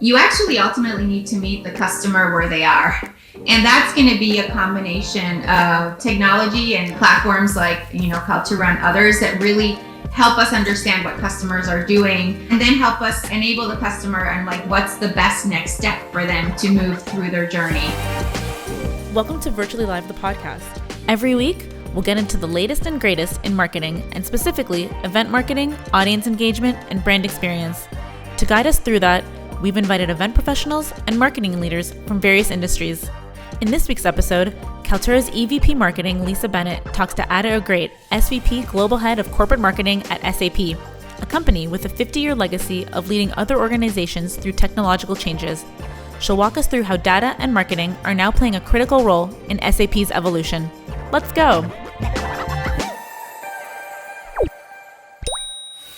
You actually ultimately need to meet the customer where they are. And that's going to be a combination of technology and platforms like, How to Run Others that really help us understand what customers are doing and then help us enable the customer and what's the best next step for them to move through their journey. Welcome to Virtually Live, the podcast. Every week, we'll get into the latest and greatest in marketing and specifically event marketing, audience engagement, and brand experience. To guide us through that, we've invited event professionals and marketing leaders from various industries. In this week's episode, Kaltura's EVP Marketing, Lisa Bennett, talks to Agrait, SVP Global Head of Corporate Marketing at SAP, a company with a 50-year legacy of leading other organizations through technological changes. She'll walk us through how data and marketing are now playing a critical role in SAP's evolution. Let's go.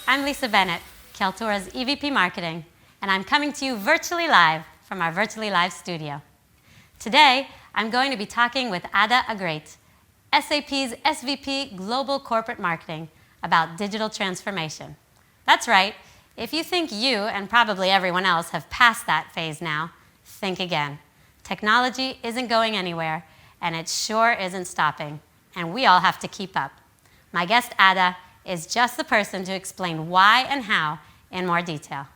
I'm Lisa Bennett, Kaltura's EVP Marketing, and I'm coming to you virtually live from our Virtually Live studio. Today, I'm going to be talking with Agrait, SAP's SVP Global Corporate Marketing, about digital transformation. That's right, if you think you and probably everyone else have passed that phase now, think again. Technology isn't going anywhere, and it sure isn't stopping, and we all have to keep up. My guest, Ada, is just the person to explain why and how in more detail.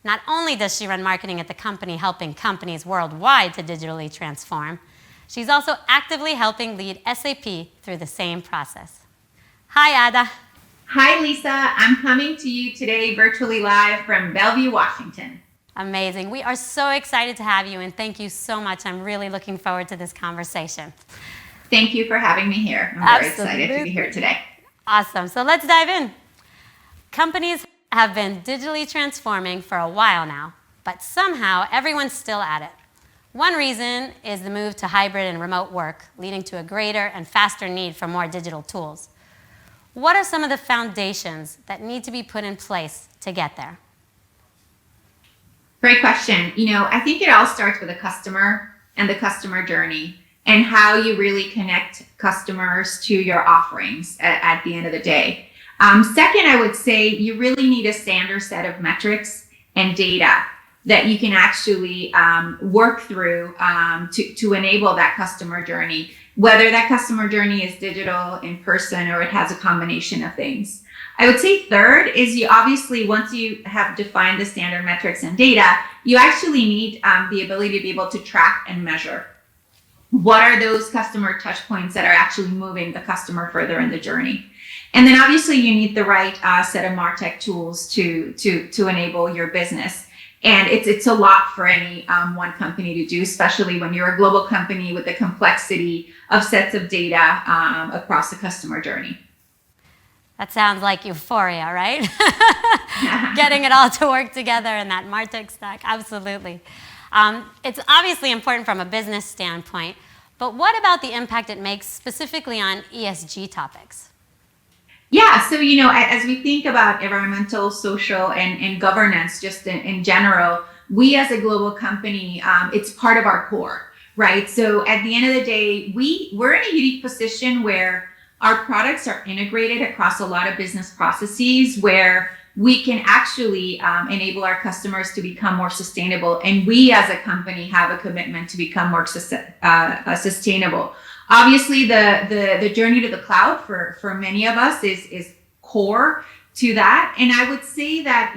Not only does she run marketing at the company helping companies worldwide to digitally transform, she's also actively helping lead SAP through the same process. Hi, Ada. Hi, Lisa. I'm coming to you today virtually live from Bellevue, Washington. Amazing. We are so excited to have you, and thank you so much. I'm really looking forward to this conversation. Thank you for having me here. I'm very excited to be here today. Awesome. So let's dive in. Companies have been digitally transforming for a while now, but somehow everyone's still at it. One reason is the move to hybrid and remote work, leading to a greater and faster need for more digital tools. What are some of the foundations that need to be put in place to get there? Great question. I think it all starts with a customer and the customer journey and how you really connect customers to your offerings at the end of the day. Second, I would say you really need a standard set of metrics and data that you can actually work through to enable that customer journey, whether that customer journey is digital, in person, or it has a combination of things. I would say third is you obviously, once you have defined the standard metrics and data, you actually need the ability to be able to track and measure. What are those customer touch points that are actually moving the customer further in the journey? And then obviously you need the right set of MarTech tools to enable your business. And it's a lot for any one company to do, especially when you're a global company with the complexity of sets of data across the customer journey. That sounds like euphoria, right? Getting it all to work together in that MarTech stack, absolutely. It's obviously important from a business standpoint, but what about the impact it makes specifically on ESG topics? Yeah, so as we think about environmental, social, and governance just in general, we as a global company, it's part of our core, right? So at the end of the day, we're in a unique position where our products are integrated across a lot of business processes where we can actually enable our customers to become more sustainable. And we as a company have a commitment to become more sustainable. Obviously, the journey to the cloud for many of us is core to that. And I would say that,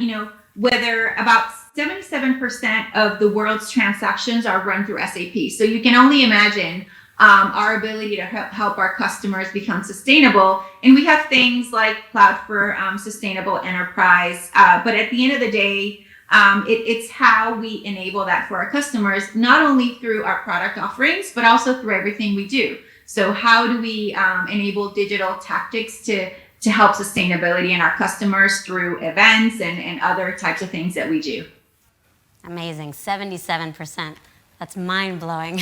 whether about 77% of the world's transactions are run through SAP. So you can only imagine our ability to help our customers become sustainable. And we have things like Cloud for Sustainable Enterprise. But at the end of the day, it's how we enable that for our customers, not only through our product offerings, but also through everything we do. So how do we enable digital tactics to help sustainability in our customers through events and other types of things that we do? Amazing, 77%. That's mind-blowing.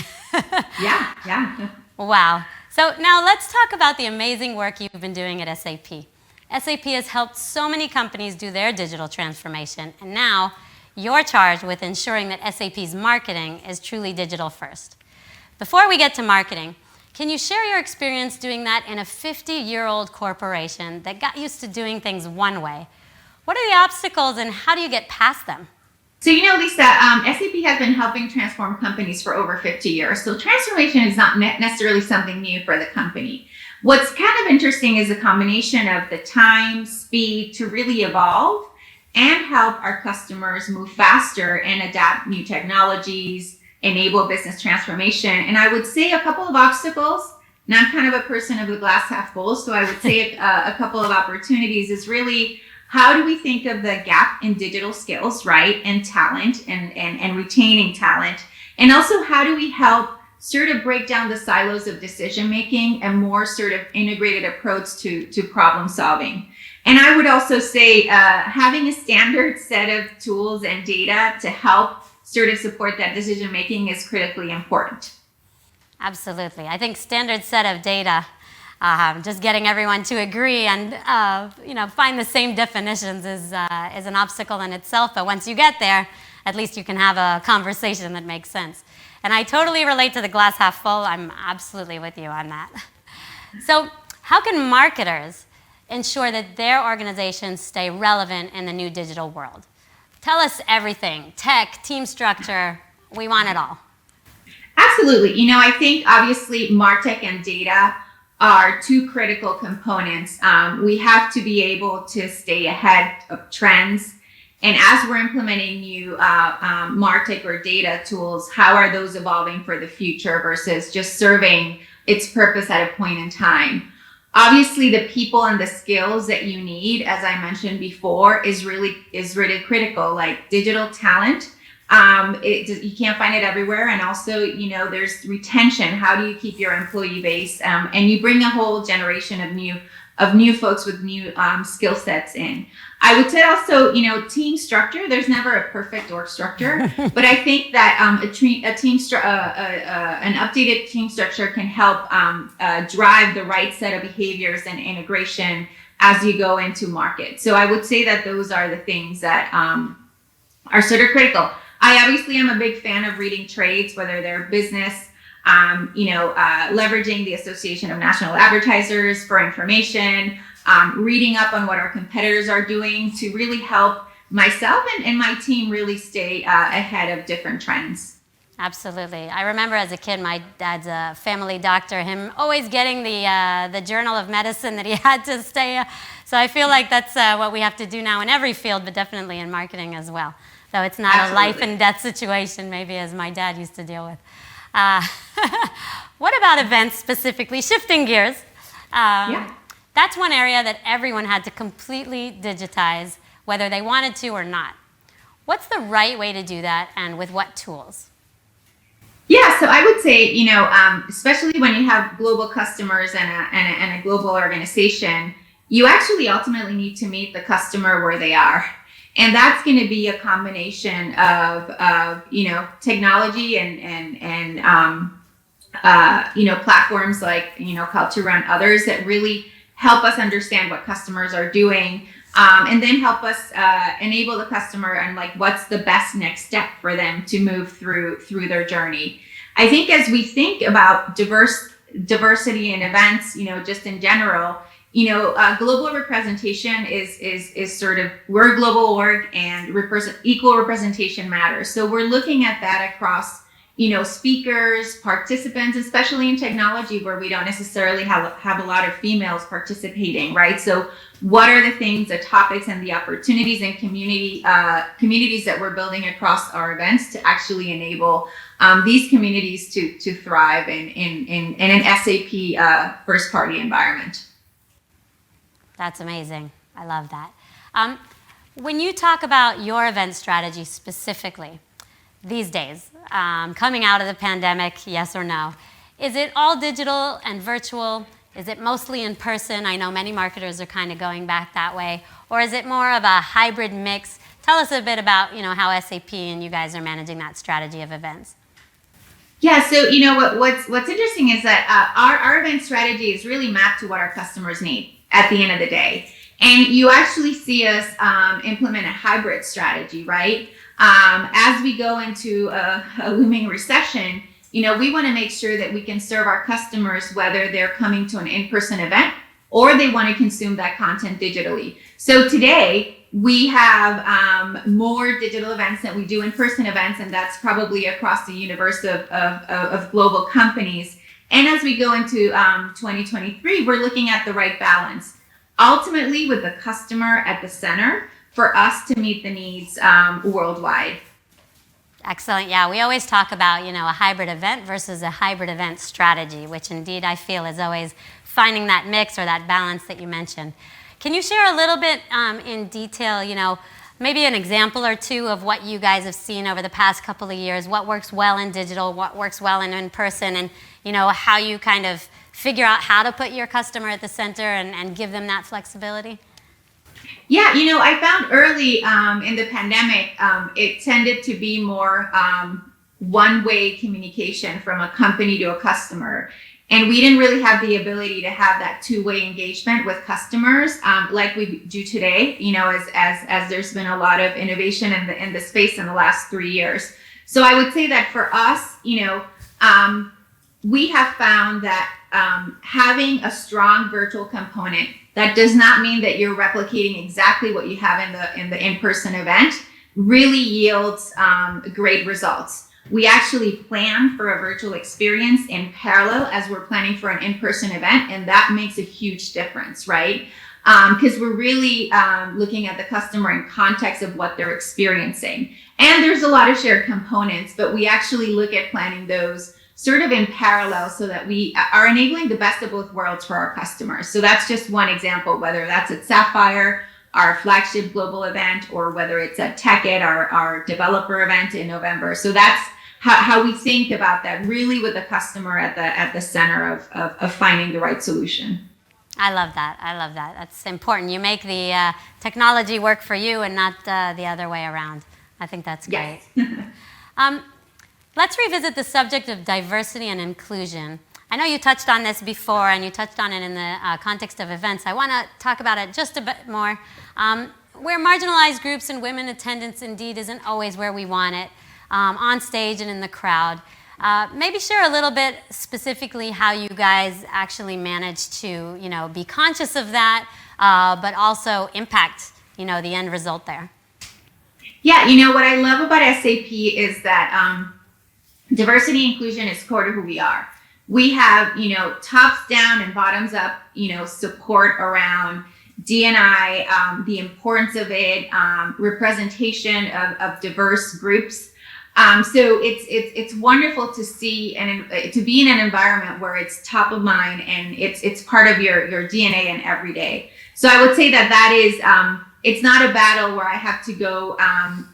Yeah. Wow. So now let's talk about the amazing work you've been doing at SAP. SAP has helped so many companies do their digital transformation, and now you're charged with ensuring that SAP's marketing is truly digital first. Before we get to marketing, can you share your experience doing that in a 50-year-old corporation that got used to doing things one way? What are the obstacles and how do you get past them? So, Lisa, SAP has been helping transform companies for over 50 years. So transformation is not necessarily something new for the company. What's kind of interesting is a combination of the time, speed to really evolve and help our customers move faster and adapt new technologies, enable business transformation. And I would say a couple of obstacles. Now, I'm kind of a person of the glass half full, so I would say a couple of opportunities is really how do we think of the gap in digital skills, right, and talent and retaining talent? And also, how do we help sort of break down the silos of decision making and more sort of integrated approach to problem solving? And I would also say having a standard set of tools and data to help sort of support that decision making is critically important. Absolutely. I think standard set of data, just getting everyone to agree and find the same definitions is an obstacle in itself. But once you get there, at least you can have a conversation that makes sense. And I totally relate to the glass half full. I'm absolutely with you on that. So how can marketers ensure that their organizations stay relevant in the new digital world? Tell us everything. Tech, team structure, we want it all. Absolutely. I think obviously MarTech and data are two critical components. We have to be able to stay ahead of trends. And as we're implementing new MarTech or data tools, how are those evolving for the future versus just serving its purpose at a point in time? Obviously, the people and the skills that you need, as I mentioned before, is really critical, like digital talent. You can't find it everywhere. And also, there's retention. How do you keep your employee base? And you bring a whole generation of new folks with new skill sets in. I would say also, team structure. There's never a perfect org structure, but I think that an updated team structure can help drive the right set of behaviors and integration as you go into market. So I would say that those are the things that are sort of critical. I obviously am a big fan of reading trades, whether they're business, leveraging the Association of National Advertisers for information, reading up on what our competitors are doing to really help myself and my team really stay ahead of different trends. Absolutely. I remember as a kid, my dad's a family doctor, him always getting the Journal of Medicine that he had to stay. So I feel like that's what we have to do now in every field, but definitely in marketing as well. Though it's not Absolutely. a life and death situation, maybe as my dad used to deal with. What about events specifically? Shifting gears. That's one area that everyone had to completely digitize, whether they wanted to or not. What's the right way to do that, and with what tools? Yeah, so I would say, especially when you have global customers and a global organization, you actually ultimately need to meet the customer where they are. And that's going to be a combination of technology and platforms like, Kaltura and others that really help us understand what customers are doing, and then help us enable the customer and like what's the best next step for them to move through their journey. I think as we think about diversity in events, just in general, global representation is sort of, we're a global org and equal representation matters. So we're looking at that across, speakers, participants, especially in technology where we don't necessarily have a lot of females participating, right? So what are the things, the topics and the opportunities and communities that we're building across our events to actually enable these communities to thrive in an SAP first party environment? That's amazing. I love that. When you talk about your event strategy specifically, these days, coming out of the pandemic, yes or no, is it all digital and virtual? Is it mostly in person? I know many marketers are kind of going back that way. Or is it more of a hybrid mix? Tell us a bit about, how SAP and you guys are managing that strategy of events. Yeah, so what's interesting is that our event strategy is really mapped to what our customers need at the end of the day. And you actually see us implement a hybrid strategy, right? As we go into a looming recession, we want to make sure that we can serve our customers whether they're coming to an in-person event or they want to consume that content digitally. So today, we have more digital events than we do in-person events, and that's probably across the universe of global companies. And as we go into 2023, we're looking at the right balance, ultimately with the customer at the center for us to meet the needs worldwide. Excellent. Yeah, we always talk about, a hybrid event versus a hybrid event strategy, which indeed I feel is always finding that mix or that balance that you mentioned. Can you share a little bit in detail, maybe an example or two of what you guys have seen over the past couple of years, what works well in digital, what works well in person, and, how you kind of figure out how to put your customer at the center and give them that flexibility? Yeah, I found early in the pandemic, it tended to be more one-way communication from a company to a customer. And we didn't really have the ability to have that two-way engagement with customers like we do today, as there's been a lot of innovation in the space in the last 3 years. So I would say that for us, we have found that having a strong virtual component, that does not mean that you're replicating exactly what you have in the in-person event, really yields great results. We actually plan for a virtual experience in parallel as we're planning for an in-person event, and that makes a huge difference, right? Because we're really looking at the customer in context of what they're experiencing. And there's a lot of shared components, but we actually look at planning those sort of in parallel so that we are enabling the best of both worlds for our customers. So that's just one example, whether that's at Sapphire, our flagship global event, or whether it's at TechEd, our developer event in November. So that's how we think about that, really with the customer at the center of finding the right solution. I love that. That's important. You make the technology work for you and not the other way around. I think that's great. Yes. Let's revisit the subject of diversity and inclusion. I know you touched on this before, and you touched on it in the context of events. I want to talk about it just a bit more. Where marginalized groups and women attendance indeed isn't always where we want it, on stage and in the crowd. Maybe share a little bit specifically how you guys actually manage to, be conscious of that, but also impact, the end result there. Yeah, what I love about SAP is that diversity and inclusion is core to who we are. We have, tops down and bottoms up, support around D&I, the importance of it, representation of diverse groups. So it's wonderful to see and to be in an environment where it's top of mind and it's part of your DNA and every day. So I would say that is it's not a battle where I have to go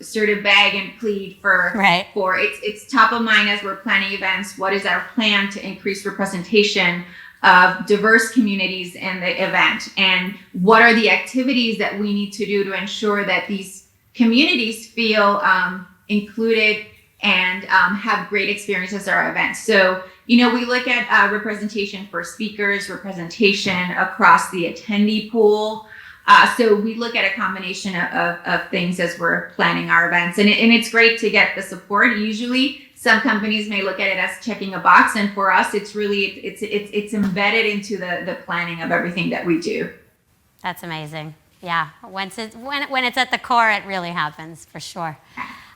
sort of beg and plead for it's top of mind as we're planning events. What is our plan to increase representation of diverse communities in the event, and what are the activities that we need to do to ensure that these communities feel included and have great experiences at our events. So, we look at representation for speakers, representation across the attendee pool. So we look at a combination of things as we're planning our events. And it's great to get the support. Usually some companies may look at it as checking a box. And for us, it's really, it's embedded into the planning of everything that we do. That's amazing. Yeah, when it's at the core, it really happens, for sure.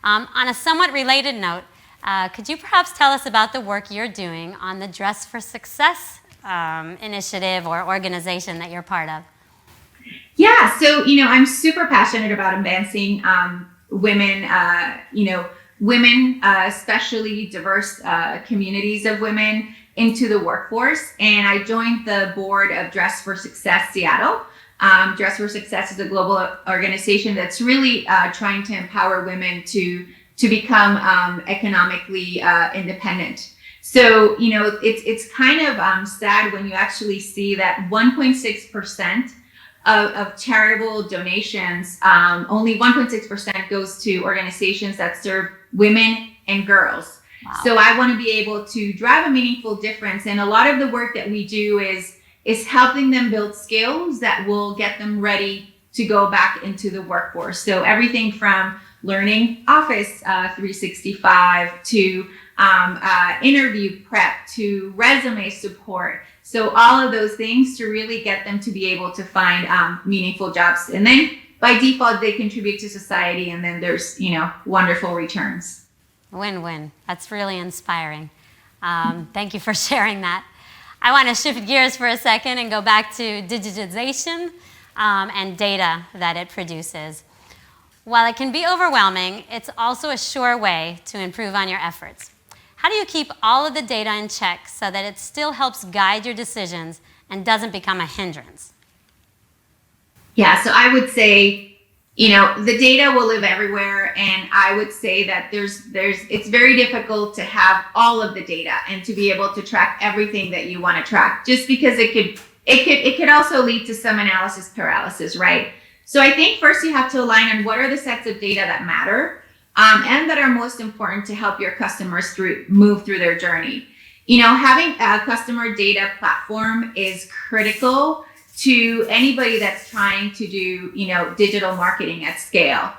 On a somewhat related note, could you perhaps tell us about the work you're doing on the Dress for Success initiative or organization that you're part of? Yeah, so, I'm super passionate about advancing women, women, especially diverse communities of women into the workforce. And I joined the board of Dress for Success Seattle. Dress for Success is a global organization that's really trying to empower women to become economically independent. So, it's kind of sad when you actually see that 1.6% of charitable donations, only 1.6% goes to organizations that serve women and girls. Wow. So I want to be able to drive a meaningful difference. And a lot of the work that we do is helping them build skills that will get them ready to go back into the workforce. So everything from learning Office 365 to interview prep to resume support. So all of those things to really get them to be able to find meaningful jobs. And then by default, they contribute to society, and then there's, wonderful returns. Win-win. That's really inspiring. Thank you for sharing that. I want to shift gears for a second and go back to digitization and data that it produces. While it can be overwhelming, it's also a sure way to improve on your efforts. How do you keep all of the data in check so that it still helps guide your decisions and doesn't become a hindrance? Yeah, so I would say, the data will live everywhere, and I would say that it's very difficult to have all of the data and to be able to track everything that you want to track, just because it could also lead to some analysis paralysis, right? So I think first you have to align on what are the sets of data that matter and that are most important to help your customers move through their journey. Having a customer data platform is critical to anybody that's trying to do, digital marketing at scale.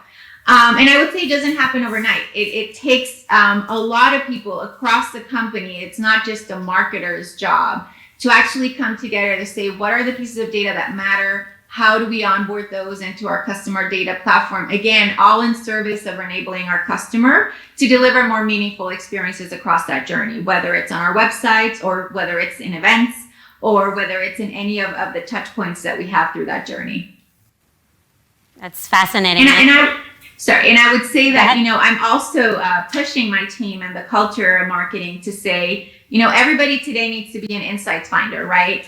And I would say it doesn't happen overnight. It takes a lot of people across the company. It's not just a marketer's job to actually come together to say, what are the pieces of data that matter? How do we onboard those into our customer data platform? Again, all in service of enabling our customer to deliver more meaningful experiences across that journey, whether it's on our websites or whether it's in events, or whether it's in any of the touch points that we have through that journey. That's fascinating. And I would say that, I'm also pushing my team and the culture of marketing to say, everybody today needs to be an insights finder, right?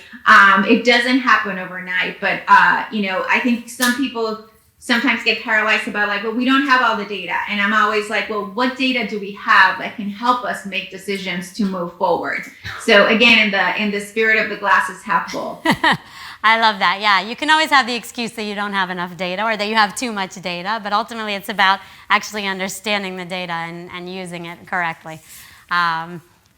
It doesn't happen overnight, but, I think some people sometimes get paralyzed about well, we don't have all the data. And I'm always like, well, what data do we have that can help us make decisions to move forward? So again, in the spirit of the glass is half full. I love that. Yeah, you can always have the excuse that you don't have enough data or that you have too much data, but ultimately it's about actually understanding the data and using it correctly.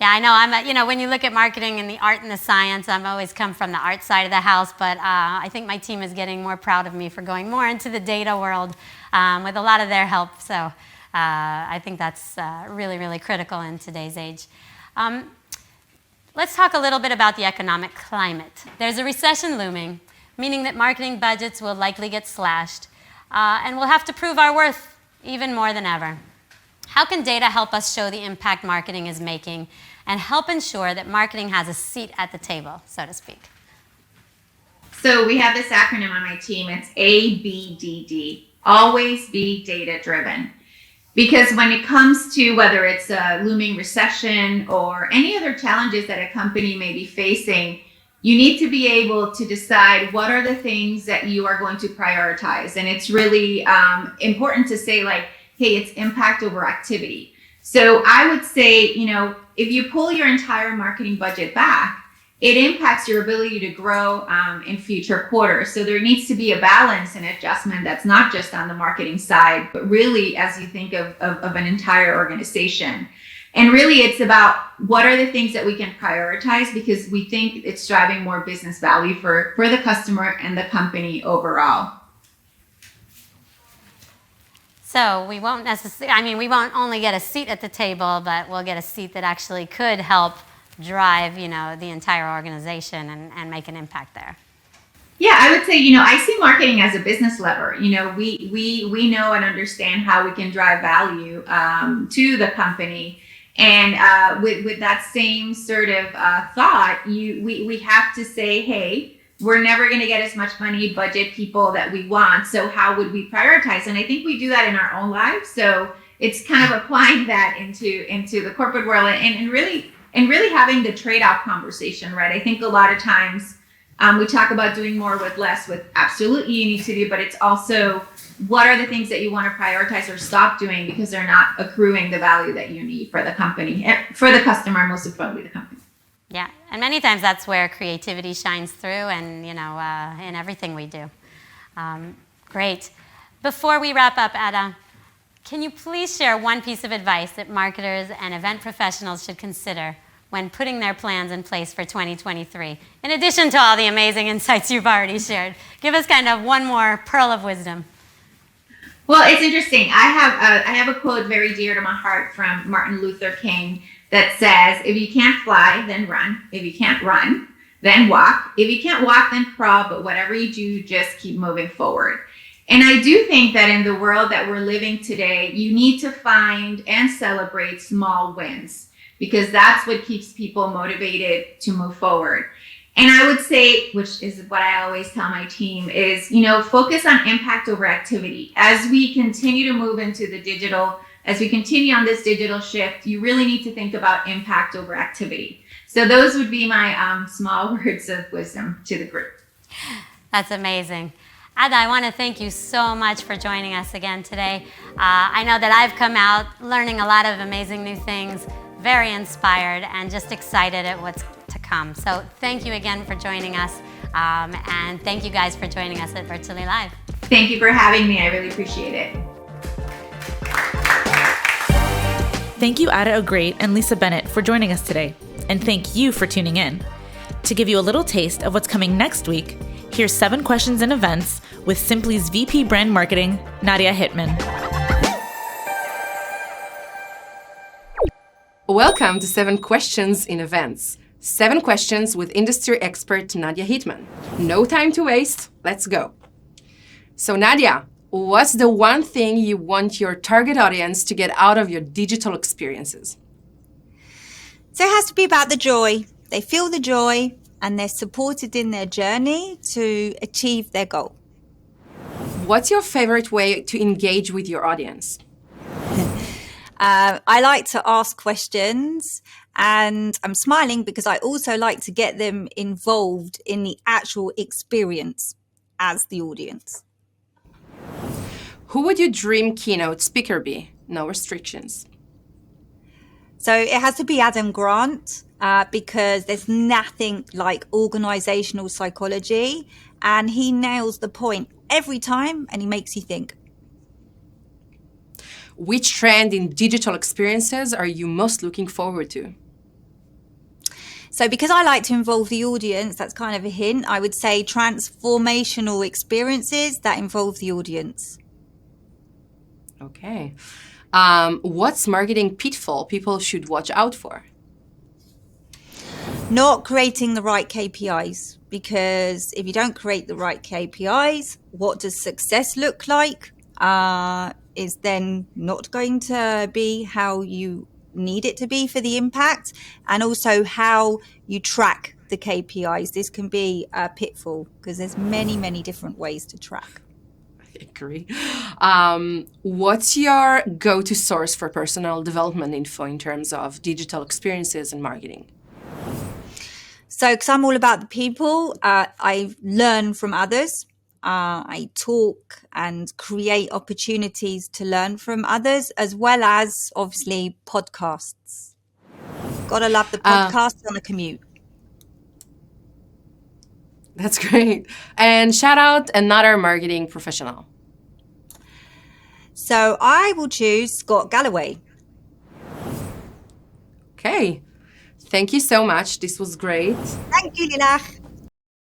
Yeah, I know. When you look at marketing and the art and the science, I've always come from the art side of the house, but I think my team is getting more proud of me for going more into the data world with a lot of their help. So I think that's really, really critical in today's age. Let's talk a little bit about the economic climate. There's a recession looming, meaning that marketing budgets will likely get slashed, and we'll have to prove our worth even more than ever. How can data help us show the impact marketing is making and help ensure that marketing has a seat at the table, so to speak? So we have this acronym on my team. It's ABDD, always be data driven. Because when it comes to whether it's a looming recession or any other challenges that a company may be facing, you need to be able to decide what are the things that you are going to prioritize. And it's really important to say hey, it's impact over activity. So I would say, if you pull your entire marketing budget back, it impacts your ability to grow in future quarters. So there needs to be a balance and adjustment that's not just on the marketing side, but really as you think of an entire organization. And really it's about what are the things that we can prioritize because we think it's driving more business value for the customer and the company overall. So we won't we won't only get a seat at the table, but we'll get a seat that actually could help drive, the entire organization and make an impact there. Yeah, I would say, I see marketing as a business lever. We know and understand how we can drive value to the company. And with that same sort of thought, we have to say, hey, we're never going to get as much money, budget, people that we want. So how would we prioritize? And I think we do that in our own lives. So it's kind of applying that into the corporate world and really having the trade-off conversation, right? I think a lot of times we talk about doing more with less, with absolutely you need to do, but it's also what are the things that you want to prioritize or stop doing because they're not accruing the value that you need for the company, for the customer, and most importantly, the company. Yeah, and many times that's where creativity shines through and, in everything we do. Great. Before we wrap up, Ada, can you please share one piece of advice that marketers and event professionals should consider when putting their plans in place for 2023? In addition to all the amazing insights you've already shared, give us kind of one more pearl of wisdom. Well, it's interesting. I have a quote very dear to my heart from Martin Luther King that says, if you can't fly, then run. If you can't run, then walk. If you can't walk, then crawl. But whatever you do, just keep moving forward. And I do think that in the world that we're living today, you need to find and celebrate small wins, because that's what keeps people motivated to move forward. And I would say, which is what I always tell my team, is, focus on impact over activity. As we continue to move into the digital, as we continue on this digital shift, you really need to think about impact over activity. So those would be my small words of wisdom to the group. That's amazing. Ada, I want to thank you so much for joining us again today. I know that I've come out learning a lot of amazing new things, very inspired, and just excited at what's to come. So thank you again for joining us, and thank you guys for joining us at Virtually Live. Thank you for having me. I really appreciate it. Thank you, Ada Agrait and Lisa Bennett, for joining us today. And thank you for tuning in. To give you a little taste of what's coming next week, here's 7 questions and events with Simply's VP Brand Marketing, Nadia Hitman. Welcome to 7 questions in events. 7 questions with industry expert Nadia Hitman. No time to waste, let's go. So Nadia, what's the one thing you want your target audience to get out of your digital experiences? So it has to be about the joy. They feel the joy and they're supported in their journey to achieve their goal. What's your favorite way to engage with your audience? I like to ask questions, and I'm smiling because I also like to get them involved in the actual experience as the audience. Who would your dream keynote speaker be? No restrictions. So it has to be Adam Grant, because there's nothing like organizational psychology, and he nails the point every time and he makes you think. Which trend in digital experiences are you most looking forward to? So because I like to involve the audience, that's kind of a hint. I would say transformational experiences that involve the audience. Okay. What's marketing pitfall people should watch out for? Not creating the right KPIs, because if you don't create the right KPIs, what does success look like? Is then not going to be how you need it to be for the impact, and also how you track the KPIs. This can be a pitfall because there's many different ways to track. I agree. What's your go-to source for personal development info in terms of digital experiences and marketing? So, because I'm all about the people, I learn from others. I talk and create opportunities to learn from others, as well as obviously podcasts. Gotta love the podcast on the commute. That's great. And shout out another marketing professional. So I will choose Scott Galloway. Okay. Thank you so much. This was great. Thank you, Lilach.